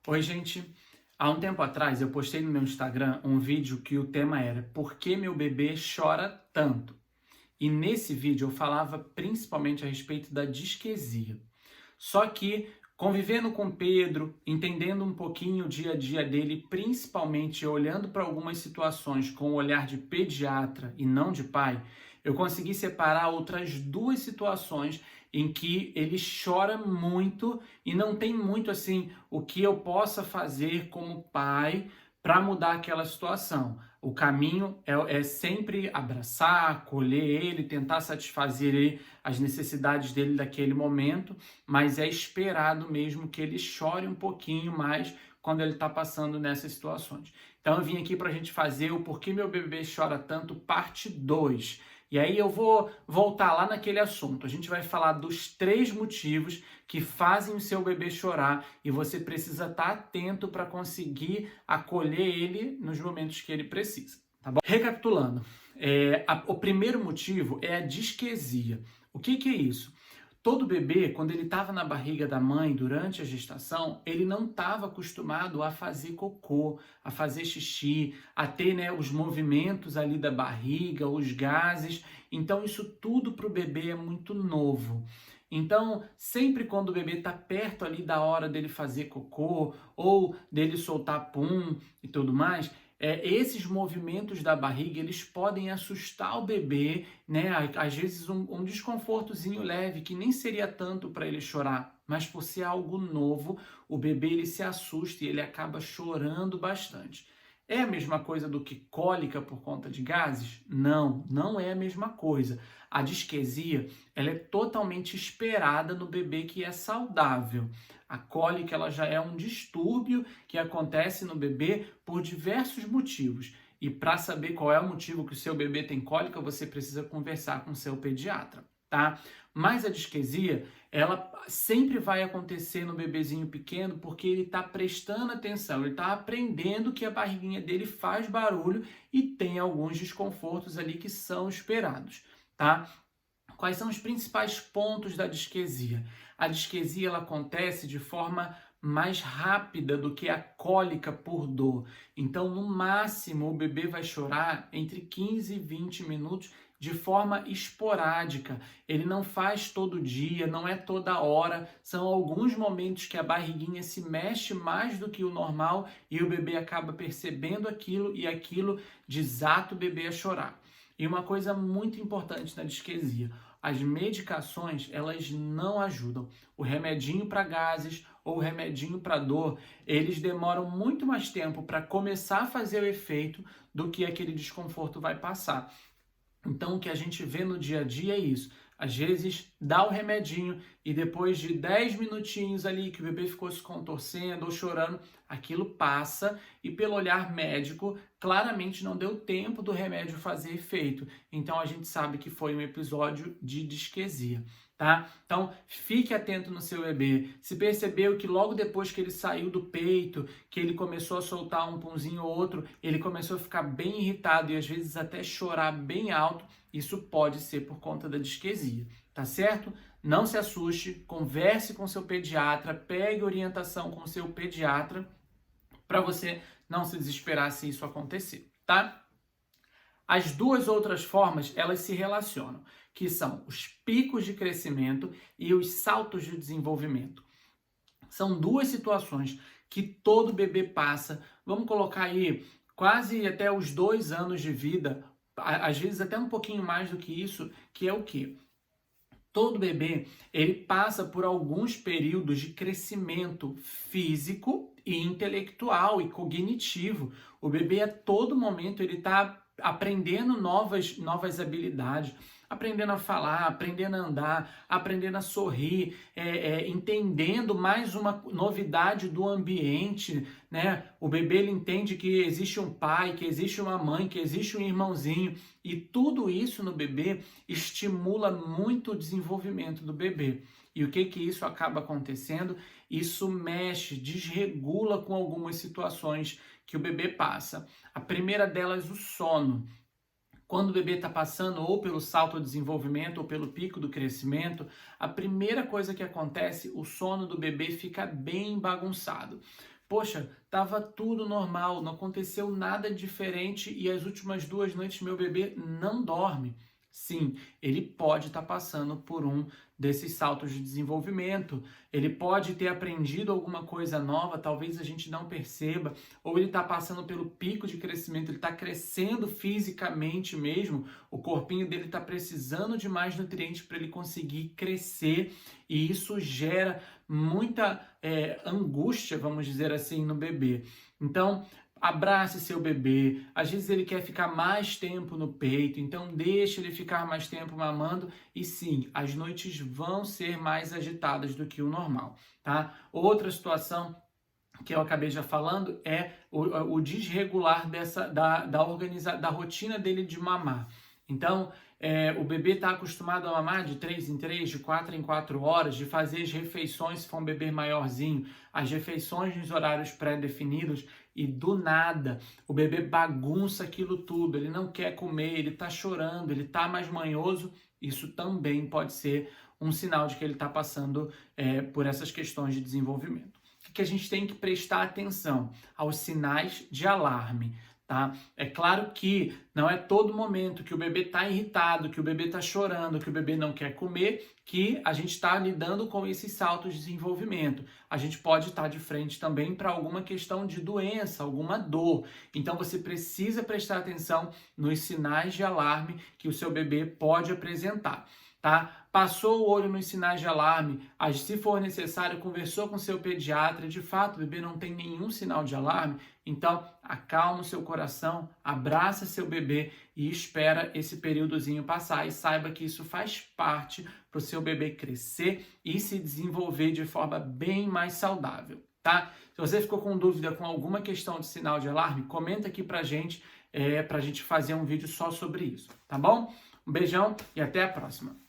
Oi, gente. Há um tempo atrás eu postei no meu Instagram um vídeo que o tema era Por que meu bebê chora tanto? E nesse vídeo eu falava principalmente a respeito da disquesia. Só que convivendo com Pedro, entendendo um pouquinho o dia a dia dele, principalmente olhando para algumas situações com o olhar de pediatra e não de pai, eu consegui separar outras duas situações em que ele chora muito e não tem muito assim o que eu possa fazer como pai para mudar aquela situação. O caminho é sempre abraçar, acolher ele, tentar satisfazer ele, as necessidades dele daquele momento, mas é esperado mesmo que ele chore um pouquinho mais quando ele está passando nessas situações. Então eu vim aqui para a gente fazer o Porquê Meu Bebê Chora Tanto, parte 2. E aí eu vou voltar lá naquele assunto. A gente vai falar dos 3 motivos que fazem o seu bebê chorar e você precisa estar atento para conseguir acolher ele nos momentos que ele precisa, tá bom? Recapitulando, o primeiro motivo é a disquesia. O que é isso? Todo bebê, quando ele estava na barriga da mãe durante a gestação, ele não estava acostumado a fazer cocô, a fazer xixi, a ter, né, os movimentos ali da barriga, os gases. Então, isso tudo para o bebê é muito novo. Então, sempre quando o bebê está perto ali da hora dele fazer cocô ou dele soltar pum e tudo mais, esses movimentos da barriga, eles podem assustar o bebê, né? Às vezes um desconfortozinho leve, que nem seria tanto para ele chorar, mas por ser algo novo, o bebê ele se assusta e ele acaba chorando bastante. É a mesma coisa do que cólica por conta de gases? Não, não é a mesma coisa. A disquesia, ela é totalmente esperada no bebê que é saudável. A cólica, ela já é um distúrbio que acontece no bebê por diversos motivos. E para saber qual é o motivo que o seu bebê tem cólica, você precisa conversar com o seu pediatra, tá? Mas a disquesia, ela sempre vai acontecer no bebezinho pequeno porque ele está prestando atenção, ele está aprendendo que a barriguinha dele faz barulho e tem alguns desconfortos ali que são esperados, tá? Quais são os principais pontos da disquesia? A disquesia ela acontece de forma mais rápida do que a cólica por dor. Então, no máximo, o bebê vai chorar entre 15 e 20 minutos de forma esporádica. Ele não faz todo dia, não é toda hora. São alguns momentos que a barriguinha se mexe mais do que o normal e o bebê acaba percebendo aquilo e aquilo desata o bebê a chorar. E uma coisa muito importante na disquesia, as medicações, elas não ajudam. O remedinho para gases ou o remedinho para dor, eles demoram muito mais tempo para começar a fazer o efeito do que aquele desconforto vai passar. Então, o que a gente vê no dia a dia é isso. Às vezes, dá o remedinho e depois de 10 minutinhos ali que o bebê ficou se contorcendo ou chorando, aquilo passa e pelo olhar médico, claramente não deu tempo do remédio fazer efeito. Então, a gente sabe que foi um episódio de disquesia, tá? Então, fique atento no seu bebê. Se percebeu que logo depois que ele saiu do peito, que ele começou a soltar um punzinho ou outro, ele começou a ficar bem irritado e às vezes até chorar bem alto, isso pode ser por conta da disquesia, tá certo? Não se assuste, converse com seu pediatra, pegue orientação com seu pediatra para você não se desesperar se isso acontecer, tá? As duas outras formas, elas se relacionam, que são os picos de crescimento e os saltos de desenvolvimento. São duas situações que todo bebê passa, vamos colocar aí quase até os 2 anos de vida, às vezes até um pouquinho mais do que isso, que é o quê? Todo bebê, ele passa por alguns períodos de crescimento físico e intelectual e cognitivo. O bebê a todo momento ele está aprendendo novas habilidades, aprendendo a falar, aprendendo a andar, aprendendo a sorrir, entendendo mais uma novidade do ambiente, né? O bebê ele entende que existe um pai, que existe uma mãe, que existe um irmãozinho e tudo isso no bebê estimula muito o desenvolvimento do bebê. E o que isso acaba acontecendo? Isso mexe, desregula com algumas situações que o bebê passa. A primeira delas, o sono. Quando o bebê está passando ou pelo salto de desenvolvimento ou pelo pico do crescimento, a primeira coisa que acontece, o sono do bebê fica bem bagunçado. Poxa, estava tudo normal, não aconteceu nada diferente e as últimas 2 noites meu bebê não dorme. Sim, ele pode estar passando por um desses saltos de desenvolvimento, ele pode ter aprendido alguma coisa nova, talvez a gente não perceba, ou ele está passando pelo pico de crescimento, ele está crescendo fisicamente mesmo, o corpinho dele está precisando de mais nutrientes para ele conseguir crescer, e isso gera muita angústia, vamos dizer assim, no bebê. Então, abrace seu bebê, às vezes ele quer ficar mais tempo no peito, então deixe ele ficar mais tempo mamando e sim, as noites vão ser mais agitadas do que o normal, tá? Outra situação que eu acabei já falando é o desregular da rotina dele de mamar. Então, o bebê está acostumado a mamar de 3 em 3, de 4 em 4 horas, de fazer as refeições, se for um bebê maiorzinho, as refeições nos horários pré-definidos, e do nada o bebê bagunça aquilo tudo, ele não quer comer, ele está chorando, ele está mais manhoso, isso também pode ser um sinal de que ele está passando por essas questões de desenvolvimento. O que a gente tem que prestar atenção? Aos sinais de alarme. Tá? É claro que não é todo momento que o bebê está irritado, que o bebê está chorando, que o bebê não quer comer, que a gente está lidando com esses saltos de desenvolvimento. A gente pode estar de frente também para alguma questão de doença, alguma dor. Então você precisa prestar atenção nos sinais de alarme que o seu bebê pode apresentar. Tá? Passou o olho nos sinais de alarme, se for necessário, conversou com seu pediatra, de fato o bebê não tem nenhum sinal de alarme, então acalma o seu coração, abraça seu bebê e espera esse períodozinho passar e saiba que isso faz parte para o seu bebê crescer e se desenvolver de forma bem mais saudável, tá? Se você ficou com dúvida com alguma questão de sinal de alarme, comenta aqui pra gente fazer um vídeo só sobre isso, tá bom? Um beijão e até a próxima!